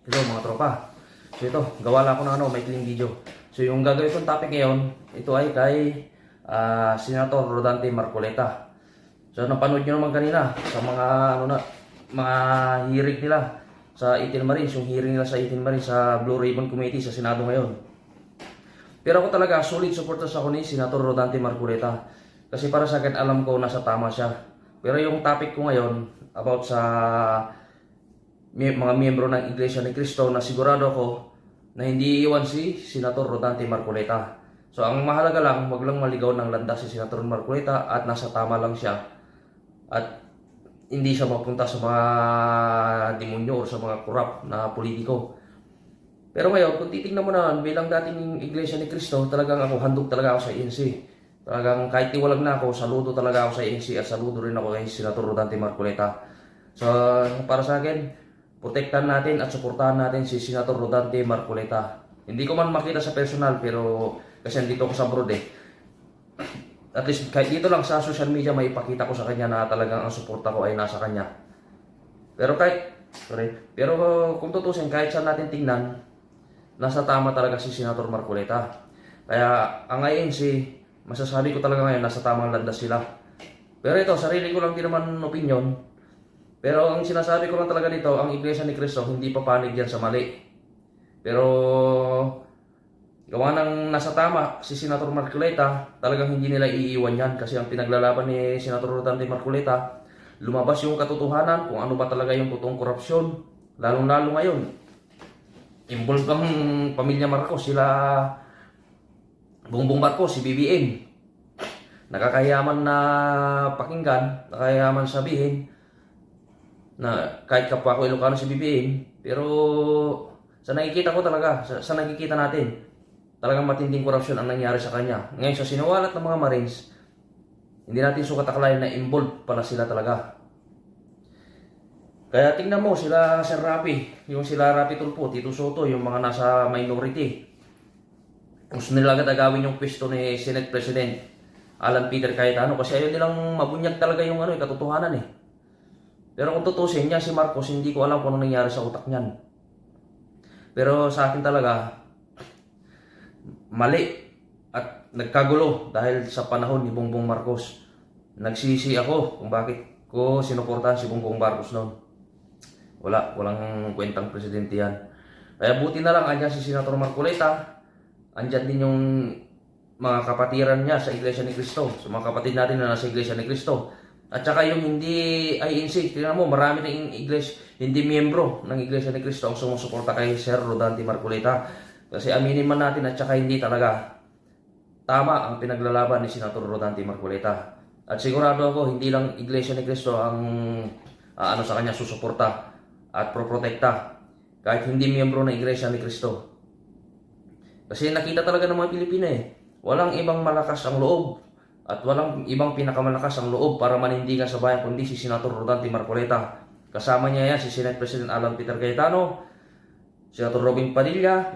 Hello mga tropa. So ito, gawa lang ako ng maikling video. So yung gagawin kong topic ngayon, ito ay kay Senator Rodante Marcoleta. So napanood nyo naman kanina sa mga mga hearing nila sa 18 Marines, yung hearing nila sa 18 Marines sa Blue Ribbon Committee sa Senado ngayon. Pero ako talaga solid supporters ako ni Senator Rodante Marcoleta. Kasi para sa akin alam ko nasa tama siya. Pero yung topic ko ngayon about sa mga miyembro ng Iglesia ni Cristo na sigurado ko na hindi iiwan si Senator Rodante Marcoleta. So ang mahalaga lang, wag lang maligaw ng landas si Senator Marcoleta at nasa tama lang siya. At hindi siya mapunta sa mga demonyo o sa mga korap na politiko. Pero ngayon, kung titignan mo na bilang dating Iglesia ni Cristo, talagang ako handog talaga ako sa ANC. Talagang kahit tiwalag na ako, saludo talaga ako sa ANC at saludo rin ako kay Senator Rodante Marcoleta. So para sa akin, protektahan natin at suportahan natin si Senator Rodante Marcoleta. Hindi ko man makita sa personal pero kasi nandito ako sa abroad eh. At least kahit dito lang sa social media may ipakita ko sa kanya na talagang ang suporta ko ay nasa kanya. Pero kung tutusin kahit saan natin tingnan, nasa tama talaga si Senator Marcoleta. Kaya ang ANC, masasabi ko talaga ngayon nasa tamang landas sila. Pero ito, sarili ko lang din naman opinion. Pero ang sinasabi ko lang talaga dito, ang Iglesia ni Cristo hindi papanig yan sa mali. Pero gawa ng nasa tama si Senator Marcoleta, talagang hindi nila iiwan yan kasi ang pinaglalaban ni Senator Rodante Marcoleta, lumabas yung katotohanan kung ano ba talaga yung totoong korupsyon. Lalong-lalo ngayon, involved ang pamilya Marcos, sila Bongbong Marcos, si BBM. Nakakayaman na pakinggan, nakakayaman sabihin, na kahit kapwa ko Ilocano si BBM, pero sa nakikita ko talaga, sa nakikita natin, talagang matinding korupsyon ang nangyari sa kanya. Ngayon sa sinuwalat ng mga Marines, hindi natin sukat akalain na involved pala sila talaga. Kaya tingnan mo sila Sir Rapi, yung sila Rapi Tulfo, Tito Soto, yung mga nasa minority. Gusto nila agad agawin yung pwesto ni Senate President Alan Peter Cayetano kasi ayaw nilang mabunyag talaga yung katotohanan eh. Pero kung tutusin niya si Marcos, hindi ko alam kung ano nangyari sa utak niyan. Pero sa akin talaga, mali at nagkagulo dahil sa panahon ni Bongbong Marcos. Nagsisi ako kung bakit ko sinuportahan si Bongbong Marcos noon. Walang kwentang presidente yan. Kaya buti na lang andyan si Senator Marcoleta, andyan din yung mga kapatiran niya sa Iglesia ni Cristo, sa mga kapatid natin na nasa Iglesia ni Cristo. At saka yung hindi INC, tingnan mo, marami ng hindi miyembro ng Iglesia ni Cristo ang sumusuporta kay Sir Rodante Marcoleta. Kasi aminin man natin at saka hindi talaga tama ang pinaglalaban ni Senator Rodante Marcoleta. At sigurado ako, hindi lang Iglesia ni Cristo ang sa kanya susuporta at proprotekta. Kahit hindi miyembro ng Iglesia ni Cristo. Kasi nakita talaga ng mga Pilipino walang ibang malakas ang loob. At walang ibang pinakamalakas ang loob para manindigan sa bayan kundi si Senator Rodante Marcoleta. Kasama niya yan si Senate President Alan Peter Cayetano, Senator Robin Padilla,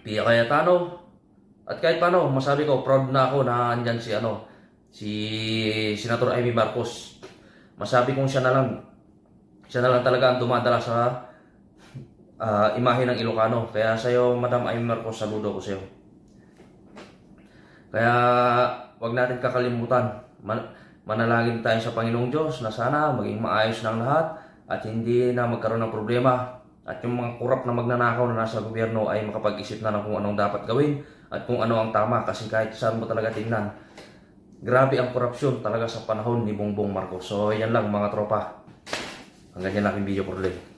Pia Cayetano, at kahit paano, masabi ko, proud na ako na andyan si Senator Amy Marcos. Masabi kong siya na lang talaga ang dumadala sa imahe ng Ilocano. Kaya sa'yo, Madam Amy Marcos, saludo ko sa'yo. Kaya wag natin kakalimutan, manalangin tayo sa Panginoong Diyos na sana maging maayos ng lahat at hindi na magkaroon ng problema. At yung mga kurap na magnanakaw na nasa gobyerno ay makapag-isip na ng kung anong dapat gawin at kung ano ang tama. Kasi kahit saan mo talaga tingnan, grabe ang korupsyon talaga sa panahon ni Bongbong Marcos. So yan lang mga tropa. Hanggang yan lang yung video for today.